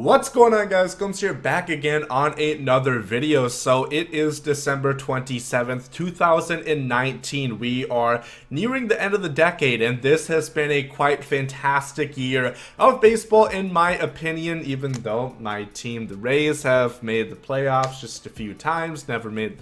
What's going on, guys? Gomes here, back again on another video. So it is December 27th, 2019. We are nearing the end of the decade, and this has been a quite fantastic year of baseball in my opinion, even though my team, the Rays, have made the playoffs just a few times, never made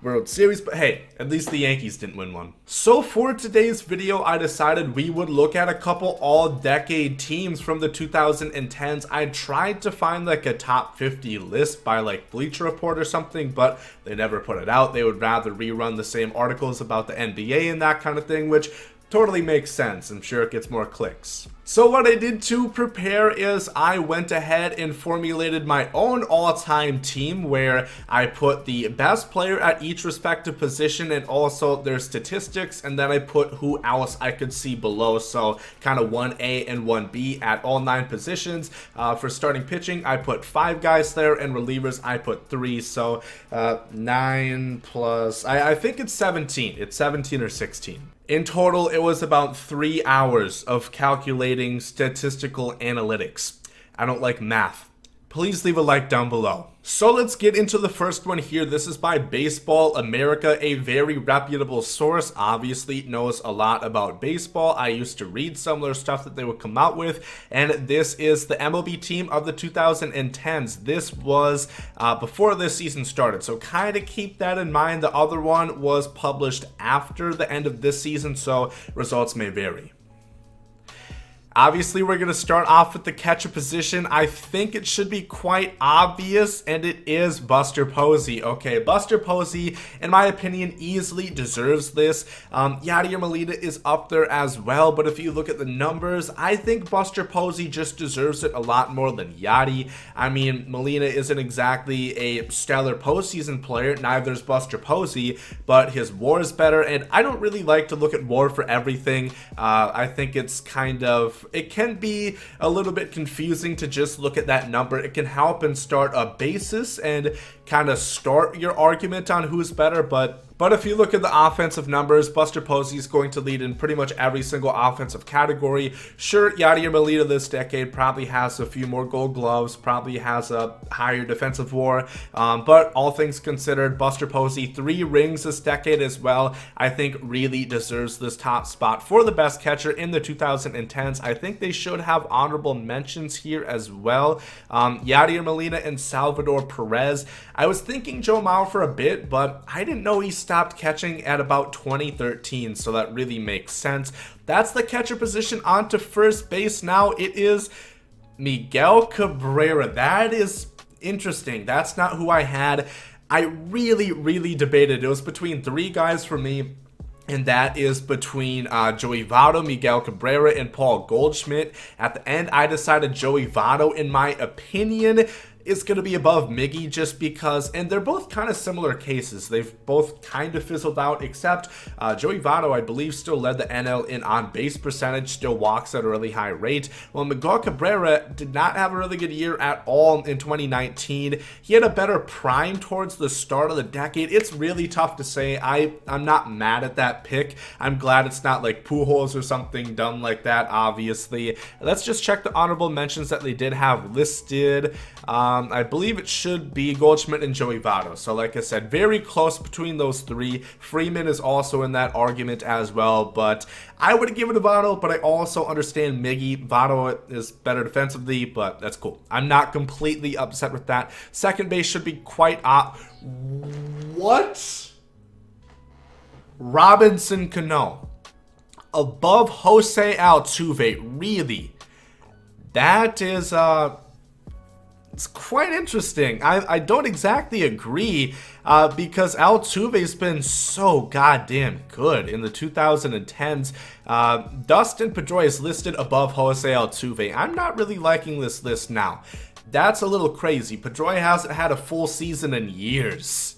World Series, but hey, at least the Yankees didn't win one. So for today's video, I decided we would look at a couple all-decade teams from the 2010s. I tried to find like a top 50 list by like Bleacher Report or something, but they never put it out. They would rather rerun the same articles about the NBA and that kind of thing, which totally makes sense. I'm sure it gets more clicks. So what I did to prepare is I went ahead and formulated my own all-time team where I put the best player at each respective position and also their statistics, and then I put who else I could see below, so kind of 1A and 1B at all 9 positions. For starting pitching, I put 5 guys there, and relievers I put 3, so 9 plus, I think it's 17. It's 17 or 16. In total, it was about 3 hours of calculating statistical analytics. I don't like math. Please leave a like down below. So let's get into the first one here. This is by Baseball America, a very reputable source. Obviously knows a lot about baseball. I used to read some of their stuff that they would come out with, and this is the MLB team of the 2010s. This was before this season started, so kind of keep that in mind. The other one was published after the end of this season, so results may vary. Obviously, we're going to start off with the catcher position. I think it should be quite obvious, and it is Buster Posey. Okay, Buster Posey, in my opinion, easily deserves this. Yadier Molina is up there as well, but if you look at the numbers, I think Buster Posey just deserves it a lot more than Yadi. I mean, Molina isn't exactly a stellar postseason player, neither is Buster Posey, but his WAR is better, and I don't really like to look at WAR for everything. I think it's kind of... it can be a little bit confusing to just look at that number. It can help and start a basis and kind of start your argument on who's better, but if you look at the offensive numbers, Buster Posey is going to lead in pretty much every single offensive category. Sure, Yadier Molina this decade probably has a few more gold gloves, probably has a higher defensive WAR, but all things considered, Buster Posey, 3 rings this decade as well, I think really deserves this top spot for the best catcher in the 2010s. I think they should have honorable mentions here as well. Yadier Molina and Salvador Perez. I was thinking Joe Mauer for a bit, but I didn't know he stopped catching at about 2013, so that really makes sense. That's the catcher position. On to first base now. It is Miguel Cabrera. That is interesting. That's not who I had. I really debated. It was between 3 guys for me, and that is between Joey Votto, Miguel Cabrera, and Paul Goldschmidt. At the end, I decided Joey Votto, in my opinion, is going to be above Miggy just because, and they're both kind of similar cases. They've both kind of fizzled out, except Joey Votto, I believe, still led the NL in on-base percentage, still walks at a really high rate. Well, Miguel Cabrera did not have a really good year at all in 2019. He had a better prime towards the start of the decade. It's really tough to say. I'm not mad at that pick. I'm glad it's not like Pujols or something dumb like that, obviously. Let's just check the honorable mentions that they did have listed. I believe it should be Goldschmidt and Joey Votto. So like I said, very close between those 3. Freeman is also in that argument as well, but I would give it to Votto, but I also understand Miggy. Votto is better defensively, but that's cool. I'm not completely upset with that. Second base should be quite what? Robinson Cano above Jose Altuve, really? That is it's quite interesting. I don't exactly agree because Altuve's been so goddamn good in the 2010s. Dustin Pedroia is listed above Jose Altuve. I'm not really liking this list now. That's a little crazy. Pedroia hasn't had a full season in years.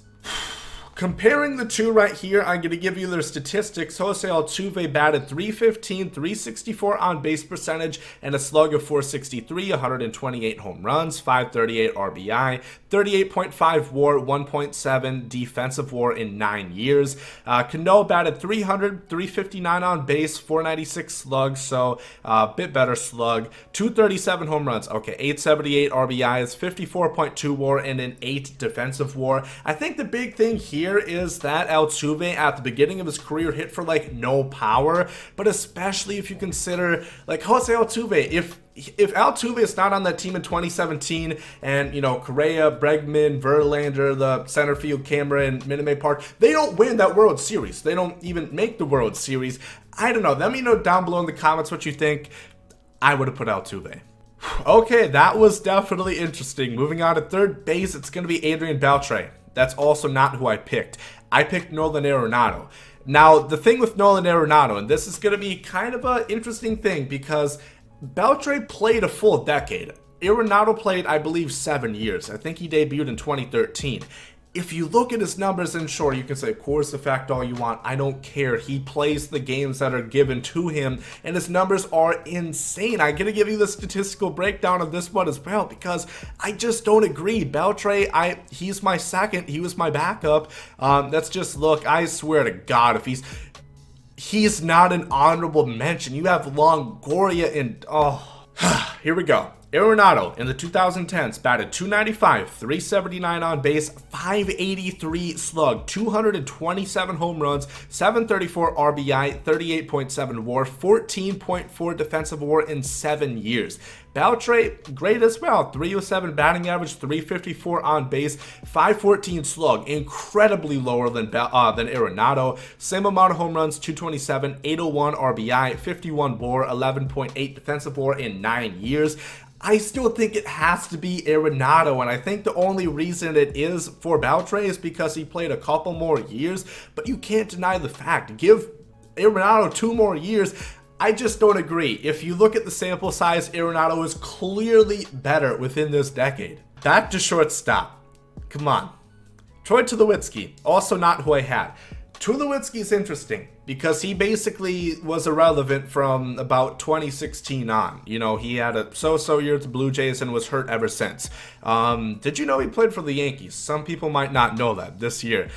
Comparing the two right here, I'm going to give you their statistics. Jose Altuve batted .315, .364 on base percentage, and a slug of .463, 128 home runs, .538 RBI, 38.5 WAR, 1.7 defensive WAR in 9 years. Cano batted .300, .359 on base, .496 slug, so a bit better slug, 237 home runs, okay, 878 RBIs, 54.2 WAR, and an 8 defensive WAR. I think the big thing here is that Altuve at the beginning of his career hit for like no power, but especially if you consider like Jose Altuve, if Altuve is not on that team in 2017 and, you know, Correa, Bregman, Verlander, the center field camera in Minute Maid Park, they don't win that World Series. They don't even make the World Series. I don't know. Let me know down below in the comments what you think. I would have put Altuve. Okay, that was definitely interesting. Moving on to third base, it's going to be Adrian Beltre. That's also not who I picked. I picked Nolan Arenado. Now, the thing with Nolan Arenado, and this is going to be kind of an interesting thing because Beltre played a full decade. Arenado played, I believe, 7 years. I think he debuted in 2013. If you look at his numbers, and sure, you can say course effect all you want. I don't care. He plays the games that are given to him, and his numbers are insane. I'm going to give you the statistical breakdown of this one as well, because I just don't agree. Beltre, he's my second. He was my backup. Let's just look. I swear to God, if he's not an honorable mention. You have Longoria and, here we go. Arenado in the 2010s batted .295, .379 on base, .583 slug, 227 home runs, 734 RBI, 38.7 WAR, 14.4 defensive WAR in 7 years. Beltre, great as well. 307 batting average, 354 on base, 514 slug, incredibly lower than Arenado. Same amount of home runs, 227, 801 RBI, 51 WAR, 11.8 defensive WAR in 9 years. I still think it has to be Arenado, and I think the only reason it is for Beltre is because he played a couple more years, but you can't deny the fact. Give Arenado 2 more years. I just don't agree. If you look at the sample size, Arenado is clearly better within this decade. Back to shortstop. Come on. Troy Tulowitzki, also not who I had. Tulowitzki is interesting because he basically was irrelevant from about 2016 on. You know, he had a so-so year at the Blue Jays and was hurt ever since. Did you know he played for the Yankees? Some people might not know that this year.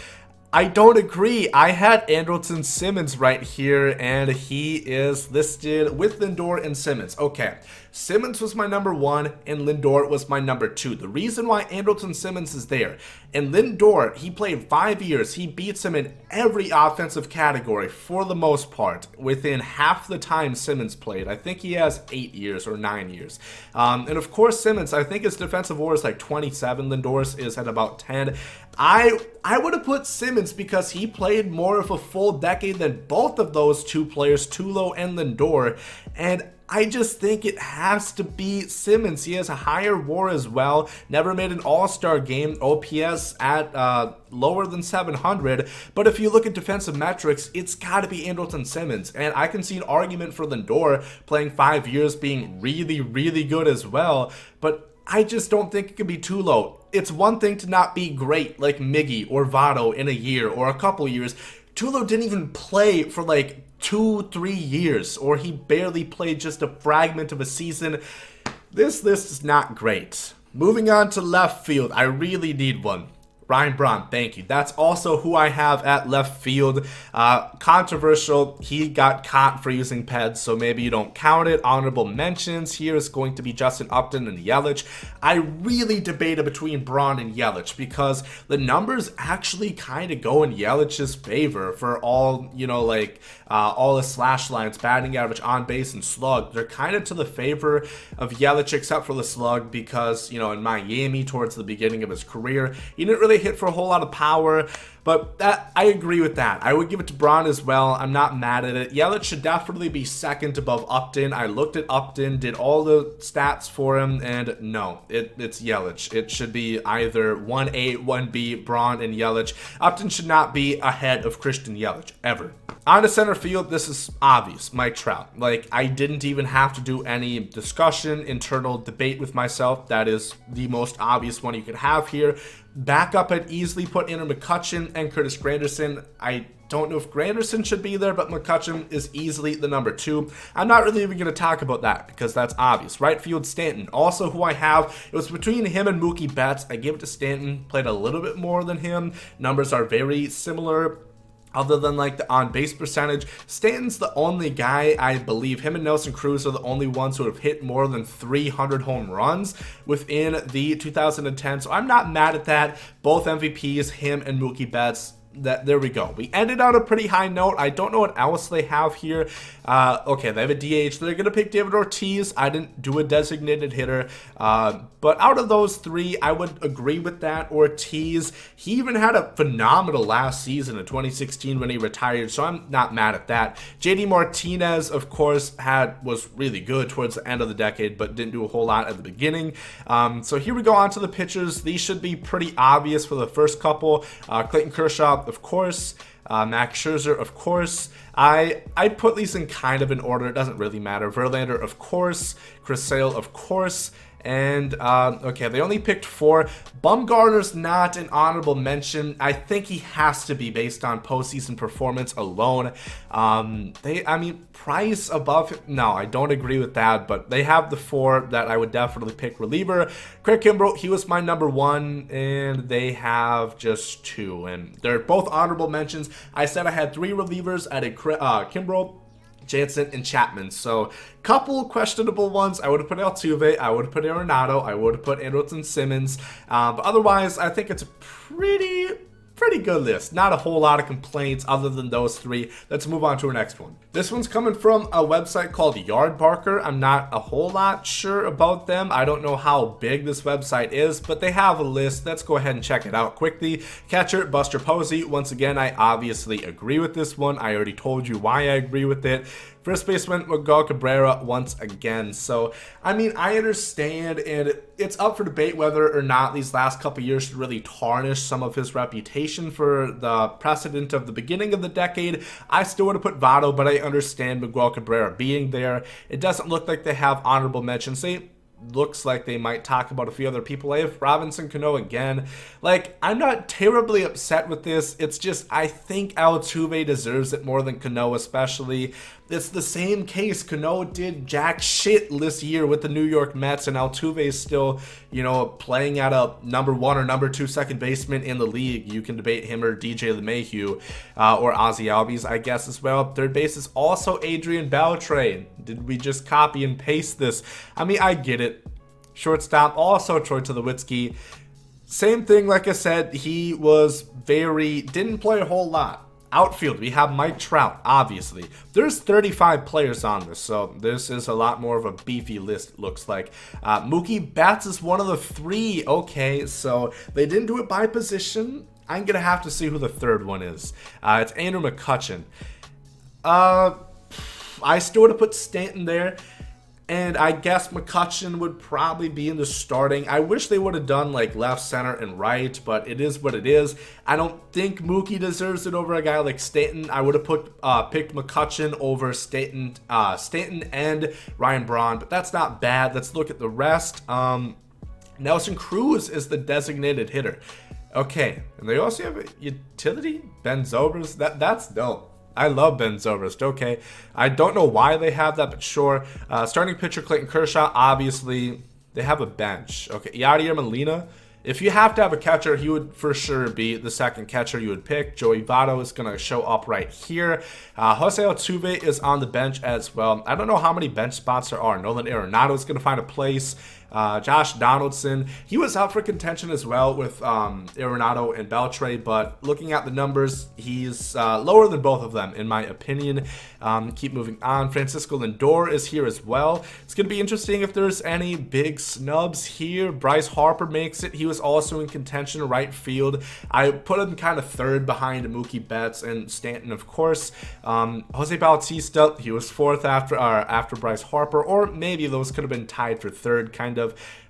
I don't agree. I had Andrelton Simmons right here, and he is listed with Lindor and Simmons. Okay, Simmons was my number 1, and Lindor was my number 2. The reason why Andrelton Simmons is there, and Lindor, he played 5 years. He beats him in every offensive category for the most part, within half the time Simmons played. I think he has 8 years or 9 years. And of course, Simmons, I think his defensive WAR is like 27. Lindor's is at about 10. I would have put Simmons because he played more of a full decade than both of those two players, Tulo and Lindor, and I just think it has to be Simmons. He has a higher WAR as well, never made an all-star game, OPS at lower than 700, but if you look at defensive metrics, it's got to be Andrelton Simmons, and I can see an argument for Lindor playing 5 years being really, really good as well, but I just don't think it could be too low. It's one thing to not be great like Miggy or Votto in a year or a couple years. Tulo didn't even play for like 2-3 years, or he barely played just a fragment of a season. This list is not great. Moving on to left field, I really need one. Ryan Braun, thank you. That's also who I have at left field. Controversial, he got caught for using PEDs, so maybe you don't count it. Honorable mentions, here is going to be Justin Upton and Yelich. I really debated between Braun and Yelich because the numbers actually kind of go in Yelich's favor for all, you know, like all his slash lines, batting average, on base, and slug. They're kind of to the favor of Yelich except for the slug because, you know, in Miami towards the beginning of his career, he didn't really hit for a whole lot of power, but that I agree with that. I would give it to Braun as well. I'm not mad at it. Yelich should definitely be second above Upton. I looked at Upton, did all the stats for him, and no, it's Yelich. It should be either 1A, 1B, Braun, and Yelich. Upton should not be ahead of Christian Yelich, ever. On to center field, this is obvious, Mike Trout. Like, I didn't even have to do any discussion, internal debate with myself. That is the most obvious one you could have here. Backup, I'd easily put in McCutchen and Curtis Granderson. I don't know if Granderson should be there, but McCutchen is easily the number 2. I'm not really even going to talk about that because that's obvious. Right field, Stanton. Also who I have, it was between him and Mookie Betts. I give it to Stanton. Played a little bit more than him. Numbers are very similar. Other than like the on-base percentage, Stanton's the only guy, I believe, him and Nelson Cruz are the only ones who have hit more than 300 home runs within the 2010. So I'm not mad at that. Both MVPs, him and Mookie Betts. There we go. We ended on a pretty high note. I don't know what else they have here. Okay, they have a DH. They're going to pick David Ortiz. I didn't do a designated hitter. But out of those 3, I would agree with that. Ortiz, he even had a phenomenal last season in 2016 when he retired, so I'm not mad at that. JD Martinez, of course, was really good towards the end of the decade, but didn't do a whole lot at the beginning. So here we go on to the pitchers. These should be pretty obvious for the first couple. Clayton Kershaw, of course. Max Scherzer, of course. I put these in kind of an order. It doesn't really matter. Verlander, of course. Chris Sale, of course. And, okay, they only picked 4. Bumgarner's not an honorable mention. I think he has to be based on postseason performance alone. I mean, Price above, no, I don't agree with that, but they have the 4 that I would definitely pick. Reliever, Craig Kimbrel, he was my number 1, and they have just 2, and they're both honorable mentions. I said I had 3 relievers. I did Kimbrel, Jansen, and Chapman. So, couple questionable ones. I would have put Altuve, I would have put Arenado, I would have put Andrelton Simmons. But otherwise, I think it's a pretty good list. Not a whole lot of complaints other than those 3. Let's move on to our next one. This one's coming from a website called Yardbarker. I'm not a whole lot sure about them. I don't know how big this website is, but they have a list. Let's go ahead and check it out quickly. Catcher, Buster Posey. Once again, I obviously agree with this one. I already told you why I agree with it. First baseman, Miguel Cabrera, once again. So, I mean, I understand, and it's up for debate whether or not these last couple years should really tarnish some of his reputation for the precedent of the beginning of the decade. I still would have put Votto, but I understand Miguel Cabrera being there. It doesn't look like they have honorable mentions. Looks like they might talk about a few other people. I have Robinson Cano again. Like, I'm not terribly upset with this. It's just, I think Altuve deserves it more than Cano, especially. It's the same case. Cano did jack shit this year with the New York Mets, and Altuve is still, you know, playing at a number 1 or number 2 second baseman in the league. You can debate him or DJ LeMahieu or Ozzy Albies, I guess, as well. Third base is also Adrian Beltre. Did we just copy and paste this? I mean, I get it. Shortstop, also Troy Tulowitzki. Same thing, like I said, he was didn't play a whole lot. Outfield, we have Mike Trout, obviously. There's 35 players on this, so this is a lot more of a beefy list, it looks like. Mookie Betts is one of the 3. Okay, so they didn't do it by position. I'm going to have to see who the third one is. It's Andrew McCutchen. I still would have put Stanton there. And I guess McCutchen would probably be in the starting. I wish they would have done like left, center, and right, but it is what it is. I don't think Mookie deserves it over a guy like Stanton. I would have picked McCutchen over Stanton and Ryan Braun, but that's not bad. Let's look at the rest. Nelson Cruz is the designated hitter. Okay, and they also have a utility, Ben Zobrist. That's dope. I love Ben Zobrist. Okay, I don't know why they have that, but sure. Starting pitcher Clayton Kershaw. Obviously, they have a bench. Okay, Yadier Molina. If you have to have a catcher, he would for sure be the second catcher you would pick. Joey Votto is going to show up right here. Jose Altuve is on the bench as well. I don't know how many bench spots there are. Nolan Arenado is going to find a place. Josh Donaldson, he was out for contention as well with Arenado and Beltre, but looking at the numbers, he's lower than both of them in my opinion. Keep moving on. Francisco Lindor is here as well. It's going to be interesting if there's any big snubs here. Bryce Harper makes it. He was also in contention right field. I put him kind of third behind Mookie Betts and Stanton, of course. Jose Bautista, he was fourth after Bryce Harper, or maybe those could have been tied for third, kind of.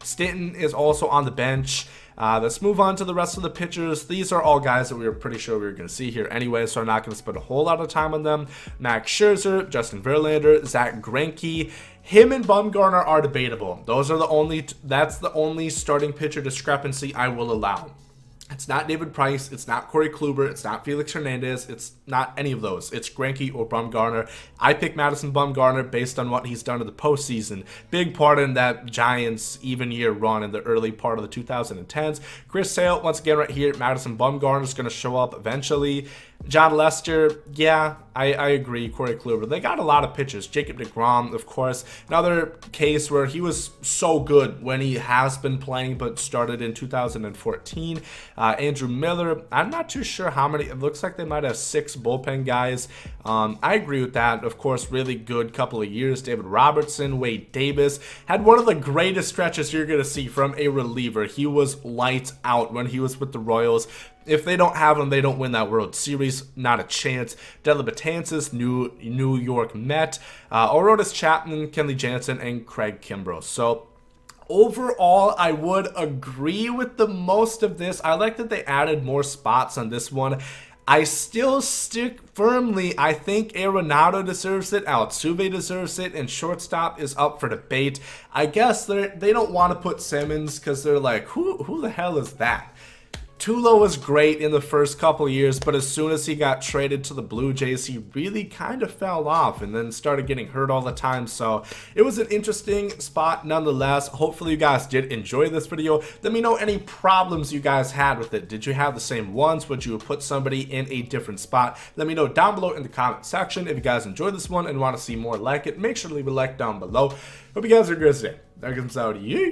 Stanton is also on the bench. Let's move on to the rest of the pitchers. These are all guys that we were pretty sure we were going to see here anyway, so I'm not going to spend a whole lot of time on them. Max Scherzer, Justin Verlander, Zack Greinke. Him and Bumgarner are debatable. That's the only starting pitcher discrepancy I will allow. It's not David Price. It's not Corey Kluber. It's not Felix Hernandez. It's not any of those. It's Greinke or Bumgarner. I pick Madison Bumgarner based on what he's done in the postseason. Big part in that Giants even year run in the early part of the 2010s. Chris Sale, once again, right here. Madison Bumgarner is going to show up eventually. John Lester, yeah, I agree. Corey Kluber, they got a lot of pitchers. Jacob deGrom, of course, another case where he was so good when he has been playing, but started in 2014. Andrew Miller, I'm not too sure how many. It looks like they might have 6 bullpen guys. I agree with that. Of course, really good couple of years. David Robertson, Wade Davis had one of the greatest stretches you're going to see from a reliever. He was lights out when he was with the Royals. If they don't have him, they don't win that World Series. Not a chance. Della Betances, New York Met, Aroldis Chapman, Kenley Jansen, and Craig Kimbrough. So overall, I would agree with the most of this. I like that they added more spots on this one. I still stick firmly. I think Arenado deserves it, Altuve deserves it, and shortstop is up for debate. I guess they don't want to put Simmons because they're like, who the hell is that? Tulo was great in the first couple years, but as soon as he got traded to the Blue Jays, he really kind of fell off and then started getting hurt all the time. So it was an interesting spot nonetheless. Hopefully you guys did enjoy this video. Let me know any problems you guys had with it. Did you have the same ones? Would you put somebody in a different spot? Let me know down below in the comment section. If you guys enjoyed this one and want to see more like it, make sure to leave a like down below. Hope you guys are good today. That comes out to you.